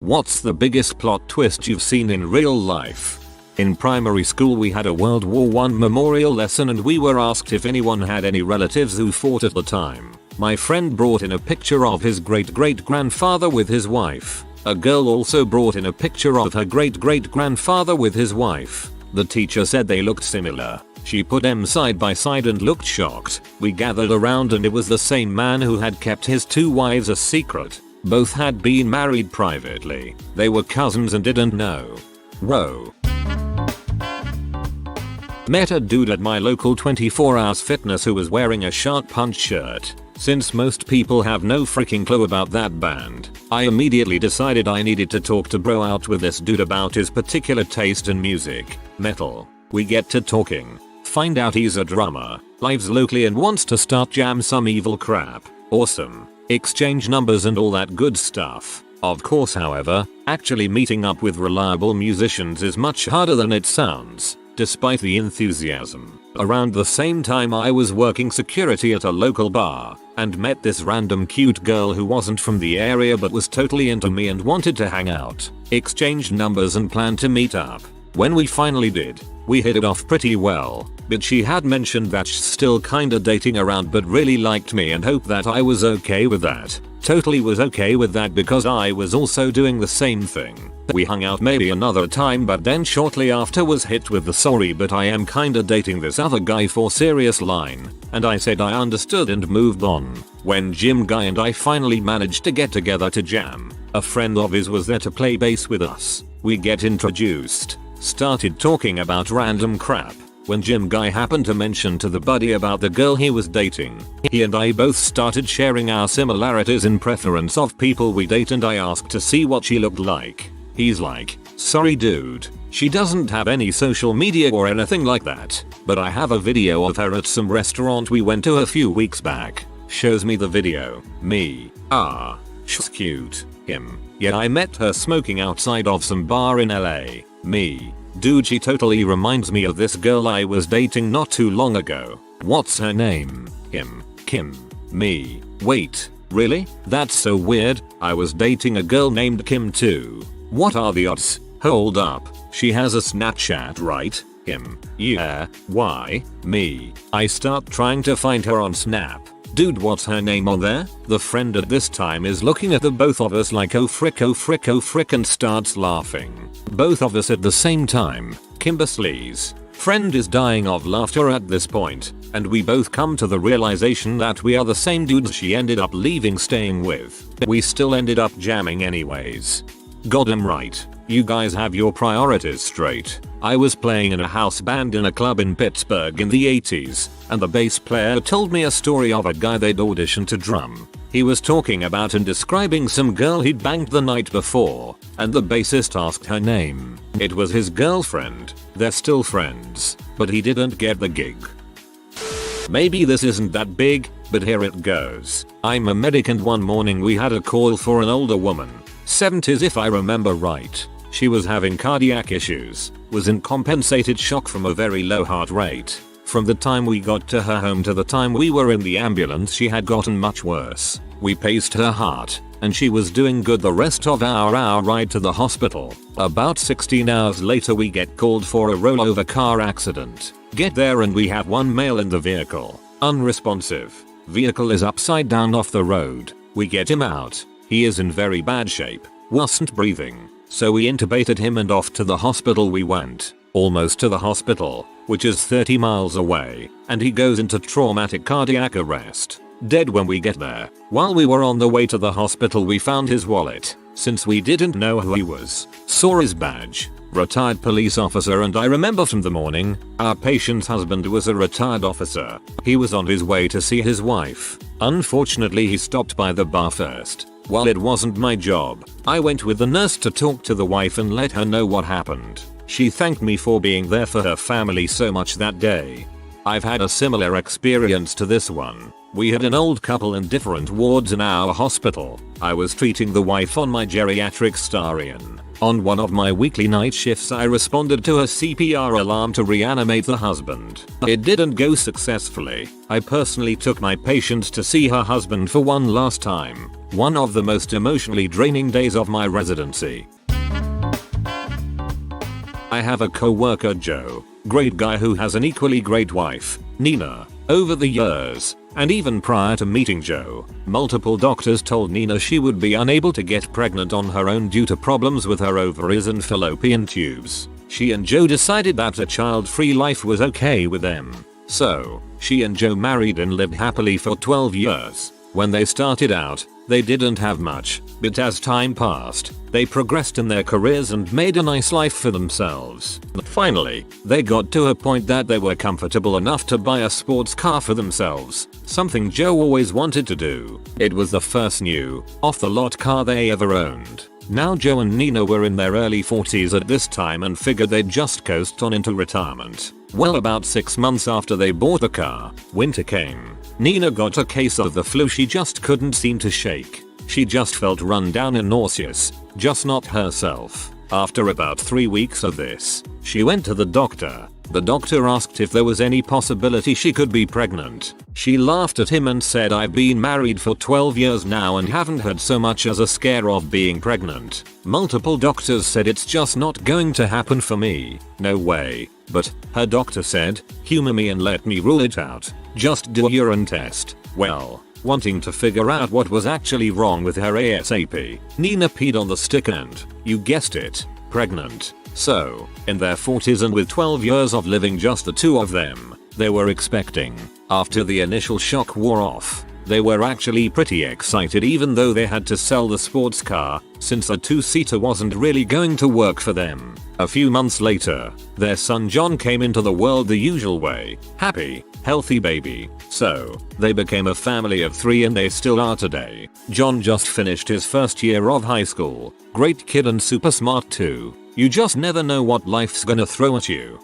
What's the biggest plot twist you've seen in real life? In primary school we had a World War I memorial lesson and we were asked if anyone had any relatives who fought at the time. My friend brought in a picture of his great-great-grandfather with his wife. A girl also brought in a picture of her great-great-grandfather with his wife. The teacher said they looked similar. She put them side by side and looked shocked. We gathered around and it was the same man who had kept his 2 wives a secret. Both had been married privately. They were cousins and didn't know. Whoa. Met a dude at my local 24 Hours Fitness who was wearing a Shark Punch shirt. Since most people have no freaking clue about that band, I immediately decided I needed to talk to bro out with this dude about his particular taste in music, metal. We get to talking. Find out he's a drummer, lives locally and wants to start jam some evil crap. Awesome. Exchange numbers and all that good stuff. Of course, however, actually meeting up with reliable musicians is much harder than it sounds, despite the enthusiasm. Around the same time I was working security at a local bar and met this random cute girl who wasn't from the area but was totally into me and wanted to hang out. Exchanged numbers and planned to meet up. When we finally did, we hit it off pretty well, but she had mentioned that she's still kinda dating around but really liked me and hoped that I was okay with that. Totally was okay with that because I was also doing the same thing. We hung out maybe another time but then shortly after was hit with the sorry but I am kinda dating this other guy for serious line, and I said I understood and moved on. When Jim Guy and I finally managed to get together to jam, a friend of his was there to play bass with us. We get introduced, started talking about random crap. When Jim Guy happened to mention to the buddy about the girl he was dating, he and I both started sharing our similarities in preference of people we date and I asked to see what she looked like. He's like, sorry dude, she doesn't have any social media or anything like that, but I have a video of her at some restaurant we went to a few weeks back. Shows me the video. Me. She's cute. Him. Yeah, I met her smoking outside of some bar in LA. Me. Dude, she totally reminds me of this girl I was dating not too long ago. What's her name? Him. Kim. Me. Wait, really? That's so weird. I was dating a girl named Kim too. What are the odds? Hold up. She has a Snapchat, right? Him. Yeah. Why? Me. I start trying to find her on Snap. Dude, what's her name on there? The friend at this time is looking at the both of us like oh frick and starts laughing. Both of us at the same time. Kimberly's friend is dying of laughter at this point, and we both come to the realization that we are the same dudes she ended up staying with. We still ended up jamming anyways. Goddamn right. You guys have your priorities straight. I was playing in a house band in a club in Pittsburgh in the 80s, and the bass player told me a story of a guy they'd auditioned to drum. He was talking about and describing some girl he'd banged the night before, and the bassist asked her name. It was his girlfriend. They're still friends, but he didn't get the gig. Maybe this isn't that big, but here it goes. I'm a medic and one morning we had a call for an older woman, 70s if I remember right. She was having cardiac issues, was in compensated shock from a very low heart rate. From the time we got to her home to the time we were in the ambulance she had gotten much worse. We paced her heart, and she was doing good the rest of our ride to the hospital. About 16 hours later we get called for a rollover car accident. Get there and we have one male in the vehicle. Unresponsive. Vehicle is upside down off the road. We get him out. He is in very bad shape. Wasn't breathing. So we intubated him and off to the hospital we went. Almost to the hospital, which is 30 miles away, and he goes into traumatic cardiac arrest. Dead when we get there. While we were on the way to the hospital we found his wallet, since we didn't know who he was. Saw his badge. Retired police officer, and I remember from the morning, our patient's husband was a retired officer. He was on his way to see his wife. Unfortunately he stopped by the bar first. While it wasn't my job, I went with the nurse to talk to the wife and let her know what happened. She thanked me for being there for her family so much that day. I've had a similar experience to this one. We had an old couple in different wards in our hospital. I was treating the wife on my geriatric starion. On one of my weekly night shifts I responded to a CPR alarm to reanimate the husband. It didn't go successfully. I personally took my patient to see her husband for one last time. One of the most emotionally draining days of my residency. I have a co-worker Joe. Great guy who has an equally great wife, Nina. Over the years, and even prior to meeting Joe, multiple doctors told Nina she would be unable to get pregnant on her own due to problems with her ovaries and fallopian tubes. She and Joe decided that a child-free life was okay with them. So, she and Joe married and lived happily for 12 years. When they started out, they didn't have much, but as time passed, they progressed in their careers and made a nice life for themselves. Finally, they got to a point that they were comfortable enough to buy a sports car for themselves, something Joe always wanted to do. It was the first new, off-the-lot car they ever owned. Now Joe and Nina were in their early 40s at this time and figured they'd just coast on into retirement. Well, about 6 months after they bought the car, winter came. Nina got a case of the flu she just couldn't seem to shake. She just felt run down and nauseous, just not herself. After about 3 weeks of this, she went to the doctor. The doctor asked if there was any possibility she could be pregnant. She laughed at him and said, "I've been married for 12 years now and haven't had so much as a scare of being pregnant. Multiple doctors said it's just not going to happen for me. No way." But, her doctor said, "Humor me and let me rule it out. Just do a urine test." Well, wanting to figure out what was actually wrong with her ASAP, Nina peed on the stick and, you guessed it, pregnant. So, in their 40s and with 12 years of living just the two of them, they were expecting. After the initial shock wore off, they were actually pretty excited even though they had to sell the sports car, since a two-seater wasn't really going to work for them. A few months later, their son John came into the world the usual way. Happy, healthy baby. So, they became a family of 3 and they still are today. John just finished his first year of high school. Great kid and super smart too. You just never know what life's gonna throw at you.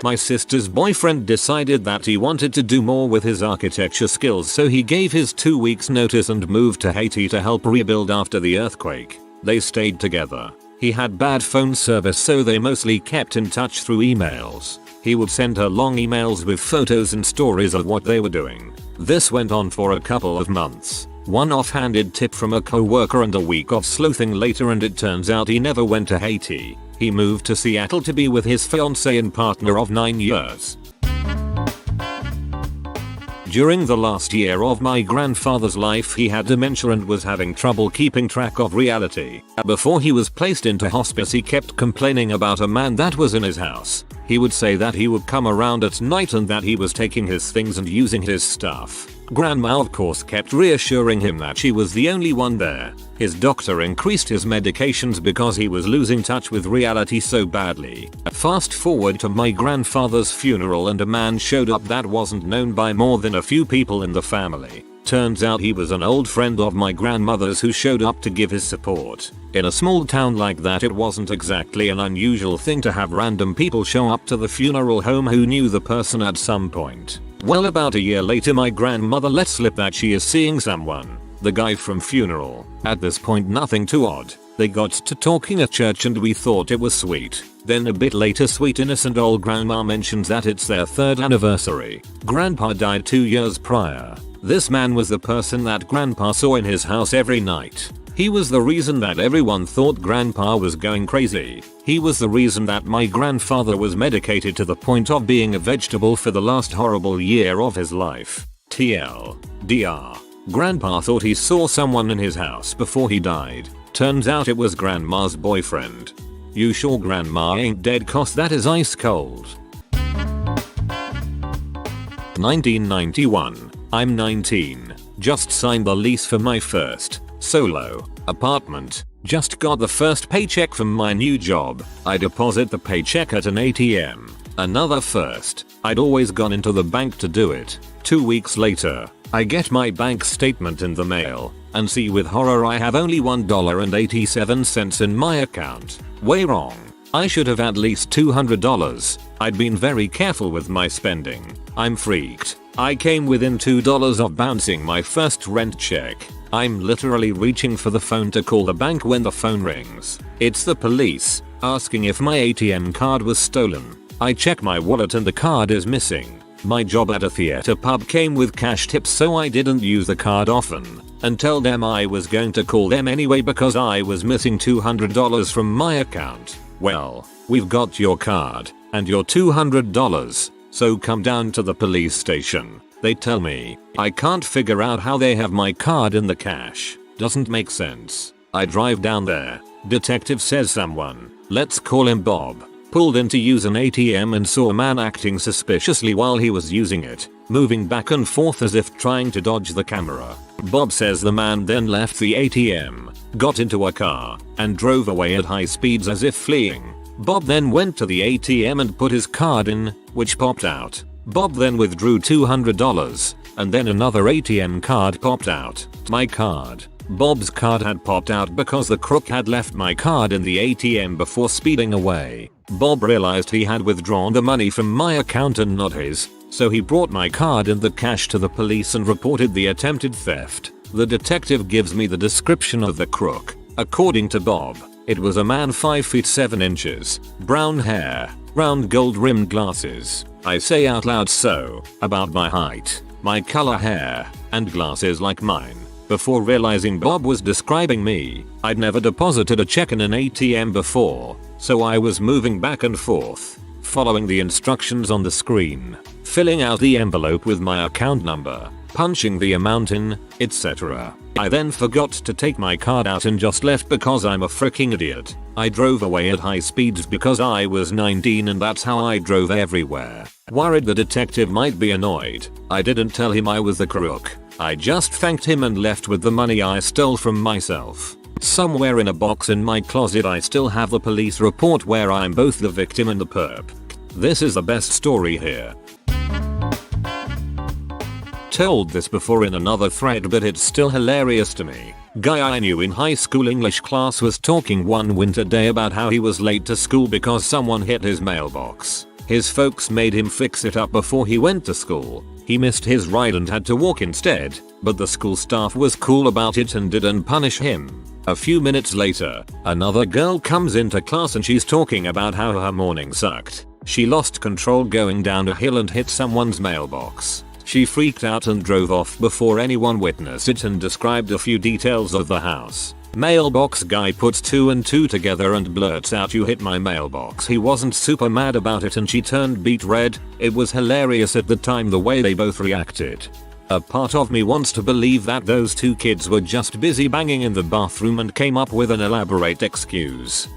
My sister's boyfriend decided that he wanted to do more with his architecture skills, so he gave his 2 weeks notice and moved to Haiti to help rebuild after the earthquake. They stayed together. He had bad phone service, so they mostly kept in touch through emails. He would send her long emails with photos and stories of what they were doing. This went on for a couple of months. One offhanded tip from a co-worker and a week of sleuthing later, and it turns out he never went to Haiti. He moved to Seattle to be with his fiancée and partner of 9 years. During the last year of my grandfather's life, he had dementia and was having trouble keeping track of reality. Before he was placed into hospice, he kept complaining about a man that was in his house. He would say that he would come around at night and that he was taking his things and using his stuff. Grandma of course kept reassuring him that she was the only one there. His doctor increased his medications because he was losing touch with reality so badly. Fast forward to my grandfather's funeral and a man showed up that wasn't known by more than a few people in the family. Turns out he was an old friend of my grandmother's who showed up to give his support. In a small town like that, it wasn't exactly an unusual thing to have random people show up to the funeral home who knew the person at some point. Well, about a year later, my grandmother let slip that she is seeing someone. The guy from funeral. At this point, nothing too odd. They got to talking at church and we thought it was sweet. Then a bit later, sweet innocent old grandma mentions that it's their 3rd anniversary. Grandpa died 2 years prior. This man was the person that grandpa saw in his house every night. He was the reason that everyone thought grandpa was going crazy. He was the reason that my grandfather was medicated to the point of being a vegetable for the last horrible year of his life. TLDR. Grandpa thought he saw someone in his house before he died. Turns out it was grandma's boyfriend. You sure grandma ain't dead, 'cause that is ice cold. 1991. I'm 19. Just signed the lease for my first solo apartment. Just got the first paycheck from my new job. I deposit the paycheck at an ATM. Another first. I'd always gone into the bank to do it. 2 weeks later, I get my bank statement in the mail and see with horror I have only $1.87 in my account. Way wrong. I should have at least $200. I'd been very careful with my spending. I'm freaked. I came within $2 of bouncing my first rent check. I'm literally reaching for the phone to call the bank when the phone rings. It's the police, asking if my ATM card was stolen. I check my wallet and the card is missing. My job at a theater pub came with cash tips, so I didn't use the card often, and tell them I was going to call them anyway because I was missing $200 from my account. Well, we've got your card and your $200, so come down to the police station. They tell me I can't figure out how they have my card in the cash. Doesn't make sense. I drive down there. Detective says someone, let's call him Bob, pulled in to use an ATM and saw a man acting suspiciously while he was using it, moving back and forth as if trying to dodge the camera. Bob says the man then left the ATM, got into a car, and drove away at high speeds as if fleeing. Bob then went to the ATM and put his card in, which popped out. Bob then withdrew $200, and then another ATM card popped out. My card. Bob's card had popped out because the crook had left my card in the ATM before speeding away. Bob realized he had withdrawn the money from my account and not his, so he brought my card and the cash to the police and reported the attempted theft. The detective gives me the description of the crook. According to Bob, it was a man 5 feet 7 inches, brown hair, round gold rimmed glasses. I say out loud so, about my height, my color hair, and glasses like mine. Before realizing Bob was describing me, I'd never deposited a check in an ATM before, so I was moving back and forth, following the instructions on the screen, filling out the envelope with my account number, punching the amount in, etc. I then forgot to take my card out and just left because I'm a freaking idiot. I drove away at high speeds because I was 19 and that's how I drove everywhere. Worried the detective might be annoyed, I didn't tell him I was the crook. I just thanked him and left with the money I stole from myself. Somewhere in a box in my closet I still have the police report where I'm both the victim and the perp. This is the best story here. Told this before in another thread, but it's still hilarious to me. Guy I knew in high school English class was talking one winter day about how he was late to school because someone hit his mailbox. His folks made him fix it up before he went to school. He missed his ride and had to walk instead, but the school staff was cool about it and didn't punish him. A few minutes later, another girl comes into class and she's talking about how her morning sucked. She lost control going down a hill and hit someone's mailbox. She freaked out and drove off before anyone witnessed it and described a few details of the house. Mailbox guy puts 2 and 2 together and blurts out, "You hit my mailbox." He wasn't super mad about it and she turned beet red. It was hilarious at the time the way they both reacted. A part of me wants to believe that those two kids were just busy banging in the bathroom and came up with an elaborate excuse.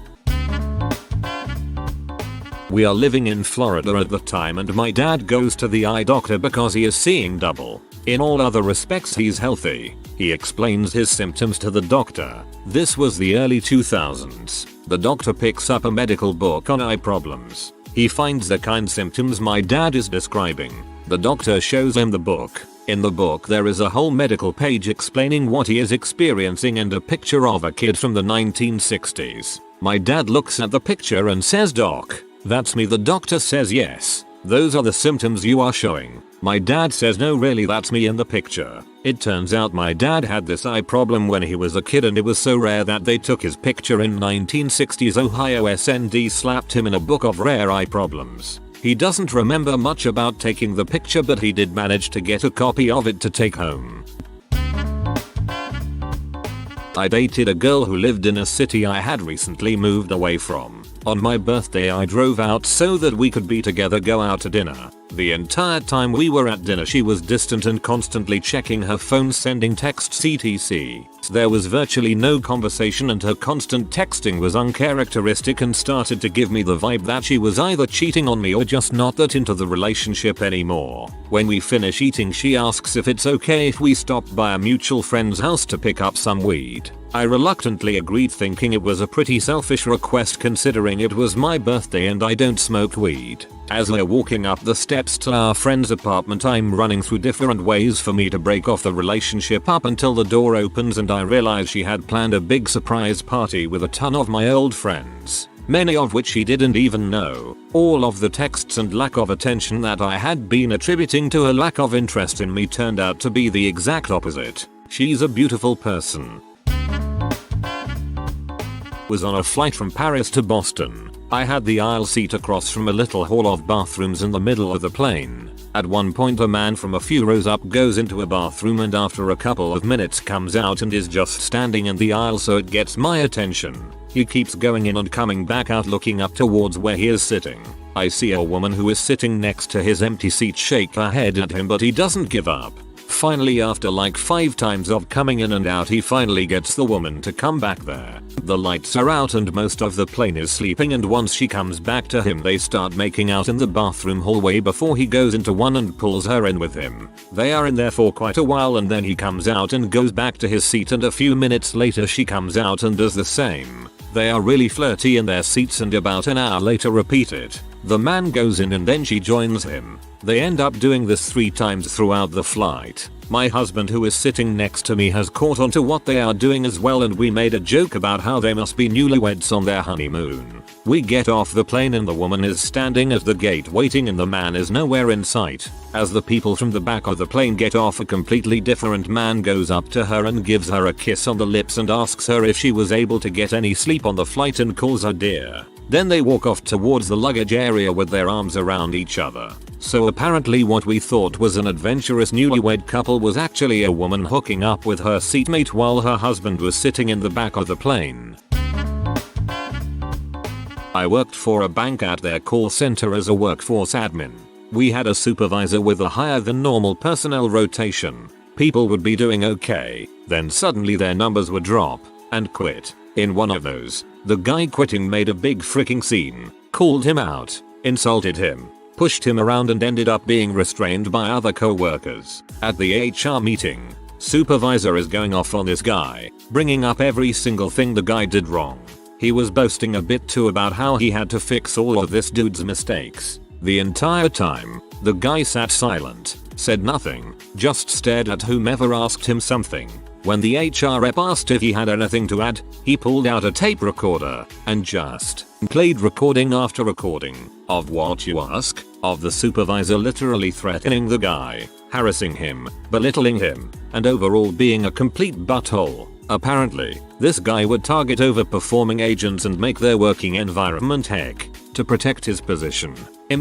We are living in Florida at the time and my dad goes to the eye doctor because he is seeing double. In all other respects he's healthy. He explains his symptoms to the doctor. This was the early 2000s. The doctor picks up a medical book on eye problems. He finds the kind symptoms my dad is describing. The doctor shows him the book. In the book there is a whole medical page explaining what he is experiencing and a picture of a kid from the 1960s. My dad looks at the picture and says, "Doc, that's me." The doctor says, "Yes, those are the symptoms you are showing." My dad says, "No, really, that's me in the picture." It turns out my dad had this eye problem when he was a kid and it was so rare that they took his picture in 1960s Ohio SND slapped him in a book of rare eye problems. He doesn't remember much about taking the picture, but he did manage to get a copy of it to take home. I dated a girl who lived in a city I had recently moved away from. On my birthday I drove out so that we could be together, go out to dinner. The entire time we were at dinner she was distant and constantly checking her phone, sending texts etc. There was virtually no conversation and her constant texting was uncharacteristic and started to give me the vibe that she was either cheating on me or just not that into the relationship anymore. When we finish eating she asks if it's okay if we stop by a mutual friend's house to pick up some weed. I reluctantly agreed, thinking it was a pretty selfish request considering it was my birthday and I don't smoke weed. As we're walking up the steps to our friend's apartment I'm running through different ways for me to break off the relationship up until the door opens and I realize she had planned a big surprise party with a ton of my old friends. many of which he didn't even know. All of the texts and lack of attention that I had been attributing to her lack of interest in me turned out to be the exact opposite. She's a beautiful person. Was on a flight from Paris to Boston. I had the aisle seat across from a little hall of bathrooms in the middle of the plane. At one point a man from a few rows up goes into a bathroom and after a couple of minutes comes out and is just standing in the aisle, so it gets my attention. He keeps going in and coming back out, looking up towards where he is sitting. I see a woman who is sitting next to his empty seat shake her head at him, but he doesn't give up. Finally, after like 5 times of coming in and out, he finally gets the woman to come back there. The lights are out and most of the plane is sleeping, and once she comes back to him they start making out in the bathroom hallway before he goes into one and pulls her in with him. They are in there for quite a while and then he comes out and goes back to his seat, and a few minutes later she comes out and does the same. They are really flirty in their seats and about an hour later repeat it. The man goes in and then she joins him. They end up doing this 3 times throughout the flight. My husband, who is sitting next to me, has caught on to what they are doing as well, and we made a joke about how they must be newlyweds on their honeymoon. We get off the plane and the woman is standing at the gate waiting and the man is nowhere in sight. As the people from the back of the plane get off, a completely different man goes up to her and gives her a kiss on the lips and asks her if she was able to get any sleep on the flight and calls her dear. Then they walk off towards the luggage area with their arms around each other. So apparently what we thought was an adventurous newlywed couple was actually a woman hooking up with her seatmate while her husband was sitting in the back of the plane. I worked for a bank at their call center as a workforce admin. We had a supervisor with a higher than normal personnel rotation. People would be doing okay, then suddenly their numbers would drop and quit. In one of those, the guy quitting made a big freaking scene, called him out, insulted him, pushed him around and ended up being restrained by other co-workers. At the HR meeting, supervisor is going off on this guy, bringing up every single thing the guy did wrong. He was boasting a bit too about how he had to fix all of this dude's mistakes. The entire time, the guy sat silent, said nothing, just stared at whomever asked him something. When the HR rep asked if he had anything to add, he pulled out a tape recorder and just played recording after recording of what you ask, of the supervisor literally threatening the guy, harassing him, belittling him, and overall being a complete butthole. Apparently, this guy would target overperforming agents and make their working environment heck. To protect his position,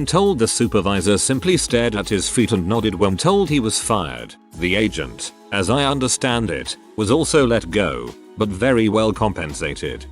told the supervisor simply stared at his feet and nodded when told he was fired. The agent, as I understand it, was also let go, but very well compensated.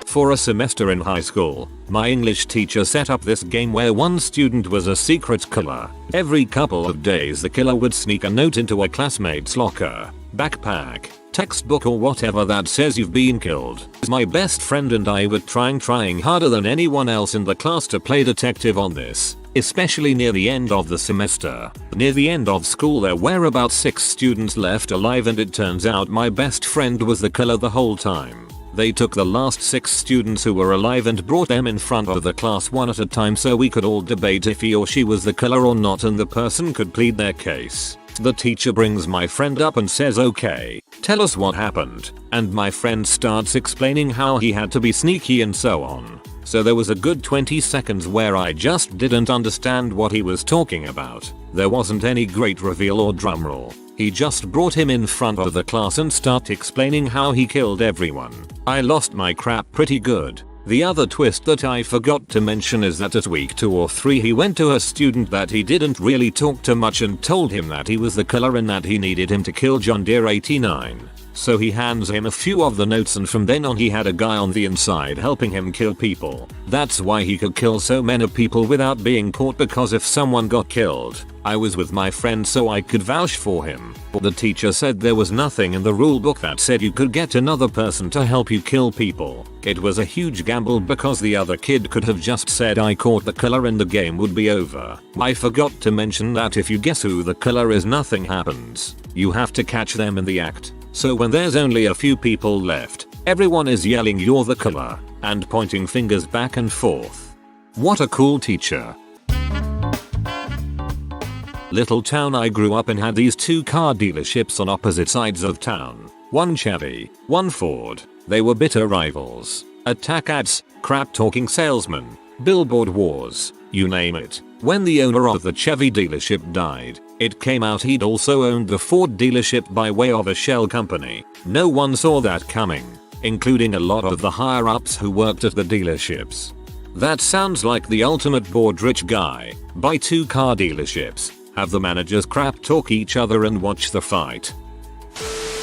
For a semester in high school, my English teacher set up this game where one student was a secret killer. Every couple of days the killer would sneak a note into a classmate's locker, backpack, textbook or whatever that says you've been killed. My best friend and I were trying harder than anyone else in the class to play detective on this, especially near the end of the semester. Near the end of school there were about 6 students left alive, and it turns out my best friend was the killer the whole time. They took the last 6 students who were alive and brought them in front of the class one at a time so we could all debate if he or she was the killer or not, and the person could plead their case. The teacher brings my friend up and says, "Okay, tell us what happened," and my friend starts explaining how he had to be sneaky and so on. So there was a good 20 seconds where I just didn't understand what he was talking about. There wasn't any great reveal or drumroll. He just brought him in front of the class and started explaining how he killed everyone. I lost my crap pretty good. The other twist that I forgot to mention is that at week 2 or 3 he went to a student that he didn't really talk to much and told him that he was the killer and that he needed him to kill John Deere 89. So he hands him a few of the notes, and from then on he had a guy on the inside helping him kill people. That's why he could kill so many people without being caught, because if someone got killed, I was with my friend so I could vouch for him. The teacher said there was nothing in the rulebook that said you could get another person to help you kill people. It was a huge gamble because the other kid could have just said I caught the killer and the game would be over. I forgot to mention that if you guess who the killer is, nothing happens. You have to catch them in the act. So when there's only a few people left, everyone is yelling "You're the killer" and pointing fingers back and forth. What a cool teacher. Little town I grew up in had these 2 car dealerships on opposite sides of town. One Chevy, one Ford. They were bitter rivals. Attack ads, crap talking salesmen, billboard wars, you name it. When the owner of the Chevy dealership died, it came out he'd also owned the Ford dealership by way of a shell company. No one saw that coming, including a lot of the higher ups who worked at the dealerships. That sounds like the ultimate bored rich guy. Buy 2 car dealerships, have the managers crap talk each other and watch the fight.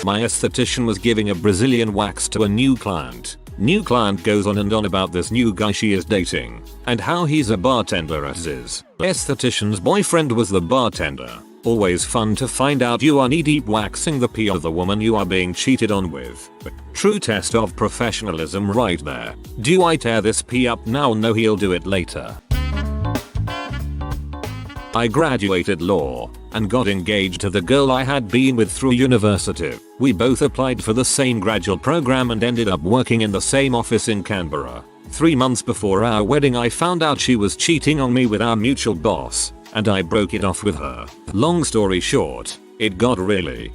My esthetician was giving a Brazilian wax to a new client. New client goes on and on about this new guy she is dating, and how he's a bartender at his esthetician's boyfriend was the bartender. Always fun to find out you are knee-deep waxing the pee of the woman you are being cheated on with. True test of professionalism right there. Do I tear this pee up now? No, he'll do it later. I graduated law and got engaged to the girl I had been with through university. We both applied for the same graduate program and ended up working in the same office in Canberra. 3 months before our wedding I found out she was cheating on me with our mutual boss, and I broke it off with her. Long story short, it got really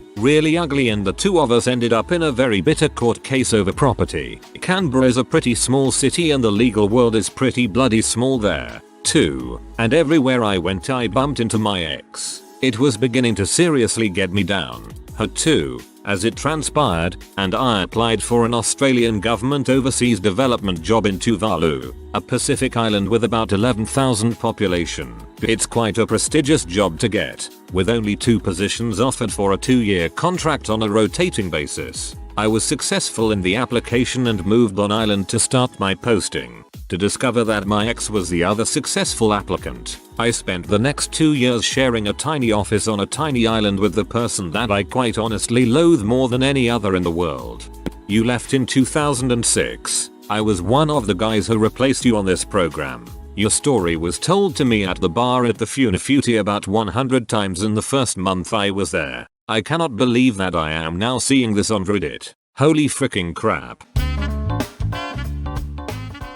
ugly and the two of us ended up in a very bitter court case over property. Canberra is a pretty small city and the legal world is pretty bloody small there too, and everywhere I went I bumped into my ex. It was beginning to seriously get me down. Her too, as it transpired, and I applied for an Australian government overseas development job in Tuvalu, a Pacific island with about 11,000 population. It's quite a prestigious job to get, with only 2 positions offered for a 2-year contract on a rotating basis. I was successful in the application and moved on island to start my posting, to discover that my ex was the other successful applicant. I spent the next 2 years sharing a tiny office on a tiny island with the person that I quite honestly loathe more than any other in the world. You left in 2006. I was one of the guys who replaced you on this program. Your story was told to me at the bar at the Funafuti about 100 times in the first month I was there. I cannot believe that I am now seeing this on Reddit. Holy freaking crap.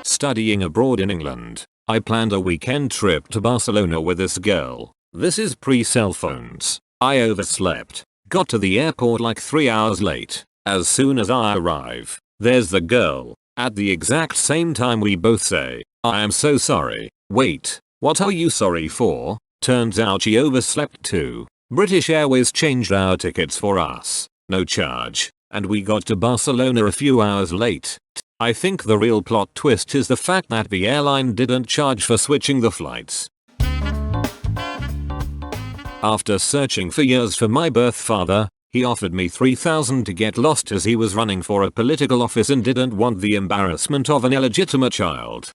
Studying abroad in England, I planned a weekend trip to Barcelona with this girl. This is pre-cell phones. I overslept. Got to the airport like 3 hours late. As soon as I arrive, there's the girl. At the exact same time we both say, "I am so sorry." Wait, what are you sorry for? Turns out she overslept too. British Airways changed our tickets for us. No charge. And we got to Barcelona a few hours late. I think the real plot twist is the fact that the airline didn't charge for switching the flights. After searching for years for my birth father, he offered me $3,000 to get lost as he was running for a political office and didn't want the embarrassment of an illegitimate child.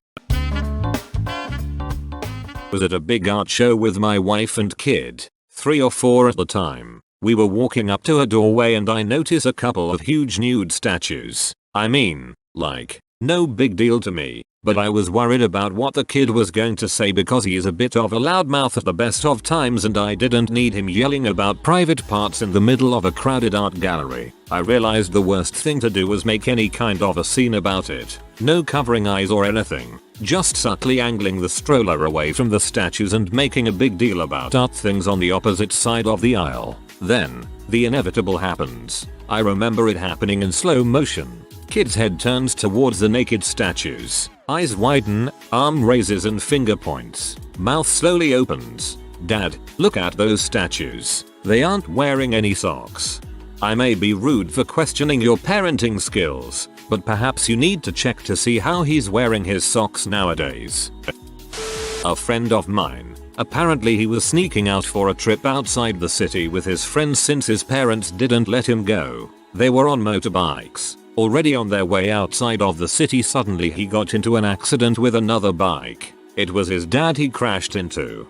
Was at a big art show with my wife and kid, 3 or 4 at the time. We were walking up to a doorway and I noticed a couple of huge nude statues. I mean, like, no big deal to me, but I was worried about what the kid was going to say because he is a bit of a loudmouth at the best of times and I didn't need him yelling about private parts in the middle of a crowded art gallery. I realized the worst thing to do was make any kind of a scene about it. No covering eyes or anything, just subtly angling the stroller away from the statues and making a big deal about art things on the opposite side of the aisle. Then, the inevitable happens. I remember it happening in slow motion. Kid's head turns towards the naked statues. Eyes widen, arm raises and finger points. Mouth slowly opens. Dad, look at those statues. They aren't wearing any socks. I may be rude for questioning your parenting skills, but perhaps you need to check to see how he's wearing his socks nowadays. A friend of mine. Apparently he was sneaking out for a trip outside the city with his friends since his parents didn't let him go. They were on motorbikes. Already on their way outside of the city suddenly he got into an accident with another bike. It was his dad he crashed into.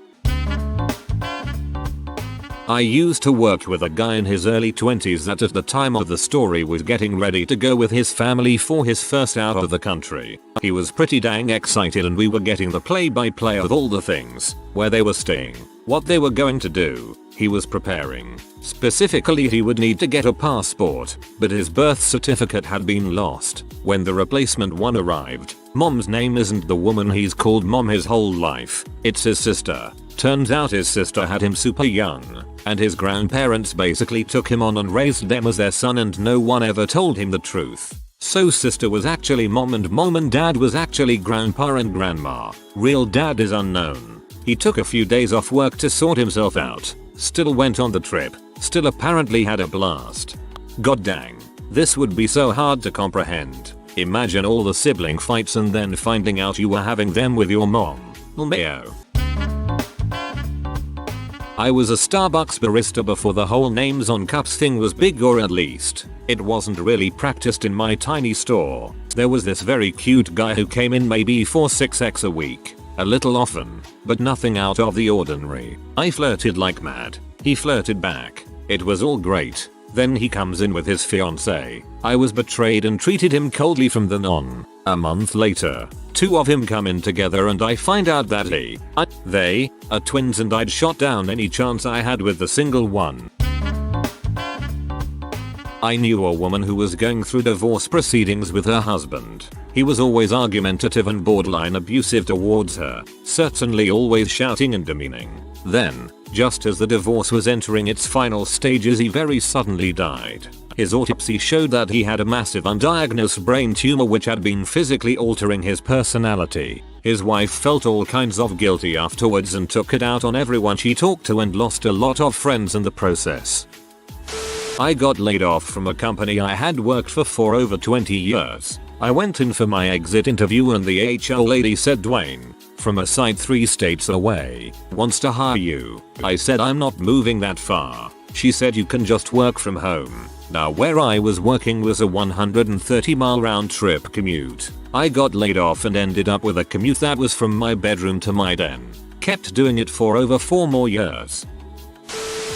I used to work with a guy in his early 20s that at the time of the story was getting ready to go with his family for his first out of the country. He was pretty dang excited and we were getting the play-by-play of all the things, where they were staying, what they were going to do. He was preparing. Specifically he would need to get a passport, but his birth certificate had been lost. When the replacement one arrived, Mom's name isn't the woman he's called Mom his whole life, it's his sister. Turns out his sister had him super young, and his grandparents basically took him on and raised them as their son and no one ever told him the truth. So sister was actually mom and dad was actually grandpa and grandma. Real dad is unknown. He took a few days off work to sort himself out. Still went on the trip. Still apparently had a blast. God dang. This would be so hard to comprehend. Imagine all the sibling fights and then finding out you were having them with your mom. Mayo. I was a Starbucks barista before the whole names on cups thing was big, or at least it wasn't really practiced in my tiny store. There was this very cute guy who came in maybe 4-6x a week. A little often, but nothing out of the ordinary. I flirted like mad. He flirted back. It was all great. Then he comes in with his fiancée. I was betrayed and treated him coldly from then on. A month later, two of him come in together and I find out that they are twins and I'd shot down any chance I had with the single one. I knew a woman who was going through divorce proceedings with her husband. He was always argumentative and borderline abusive towards her, certainly always shouting and demeaning. Then, just as the divorce was entering its final stages, he very suddenly died. His autopsy showed that he had a massive undiagnosed brain tumor which had been physically altering his personality. His wife felt all kinds of guilty afterwards and took it out on everyone she talked to and lost a lot of friends in the process. I got laid off from a company I had worked for over 20 years. I went in for my exit interview and the HR lady said, "Dwayne, from a site 3 states away, wants to hire you." I said, "I'm not moving that far." She said, "You can just work from home." Now where I was working was a 130-mile round trip commute. I got laid off and ended up with a commute that was from my bedroom to my den. Kept doing it for over 4 more years.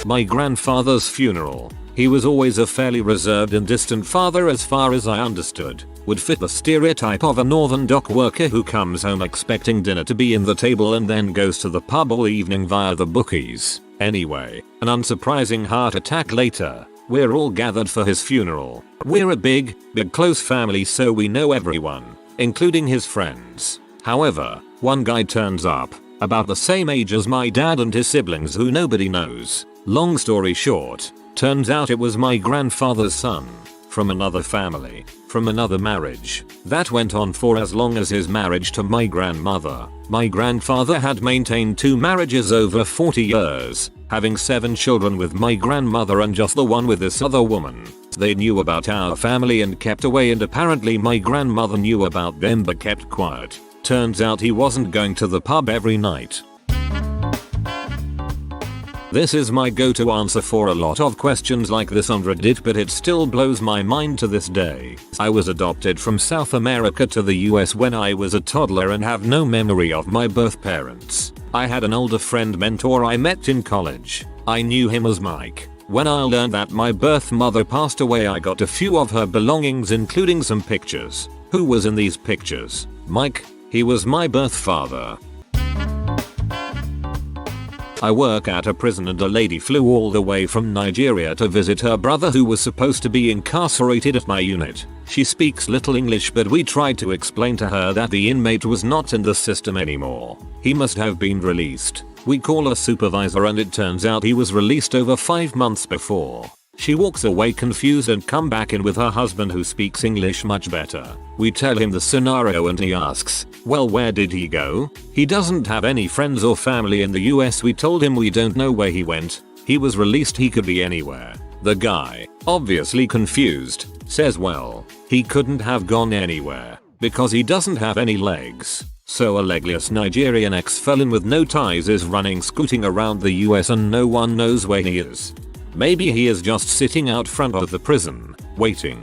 My grandfather's funeral. He was always a fairly reserved and distant father as far as I understood. Would fit the stereotype of a northern dock worker who comes home expecting dinner to be in the table and then goes to the pub all evening via the bookies. Anyway, an unsurprising heart attack later. We're all gathered for his funeral. We're a big close family, so we know everyone, including his friends. However, one guy turns up, about the same age as my dad and his siblings, who nobody knows. Long story short, turns out it was my grandfather's son. From another family. From another marriage. That went on for as long as his marriage to my grandmother. My grandfather had maintained 2 marriages over 40 years, having 7 children with my grandmother and just the one with this other woman. They knew about our family and kept away, and apparently my grandmother knew about them but kept quiet. Turns out he wasn't going to the pub every night. This is my go-to answer for a lot of questions like this on Reddit, but it still blows my mind to this day. I was adopted from South America to the US when I was a toddler and have no memory of my birth parents. I had an older friend mentor I met in college. I knew him as Mike. When I learned that my birth mother passed away, I got a few of her belongings, including some pictures. Who was in these pictures? Mike. He was my birth father. I work at a prison and a lady flew all the way from Nigeria to visit her brother who was supposed to be incarcerated at my unit. She speaks little English, but we tried to explain to her that the inmate was not in the system anymore. He must have been released. We call a supervisor and it turns out he was released over 5 months before. She walks away confused and come back in with her husband who speaks English much better. We tell him the scenario and he asks, "Well, where did he go?" He doesn't have any friends or family in the US. We told him we don't know where he went. He was released, he could be anywhere. The guy, obviously confused, says, "Well, he couldn't have gone anywhere because he doesn't have any legs." So a legless Nigerian ex-felon with no ties is scooting around the US and no one knows where he is. Maybe he is just sitting out front of the prison, waiting.